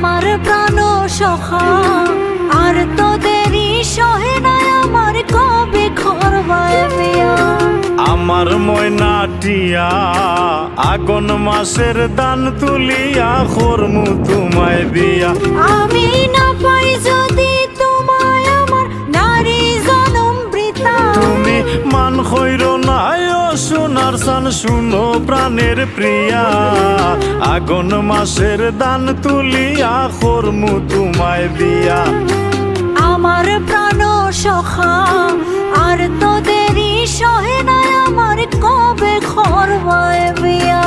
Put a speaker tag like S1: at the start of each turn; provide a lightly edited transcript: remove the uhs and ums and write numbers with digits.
S1: আমার প্রাণ সখা আর তোদেরই সহে না আমার কবে করবায় বিয়া।
S2: আমার ময়নাটিয়া আগুন মাসের দান তুলিয়া করমু তোমায় বিয়া।
S1: আমি না পাই যদি তোমায় আমার নারী জনম বৃতা।
S2: তুমি মান হইর নাই ও সোনার সান শুনো প্রাণের প্রিয়া, আগুন মাসের দান তুলিয়া করমু তোমায় বিয়া।
S1: আমার প্রাণ সখা আর তোদেরই সহে না আমার কবে করবায় বিয়া।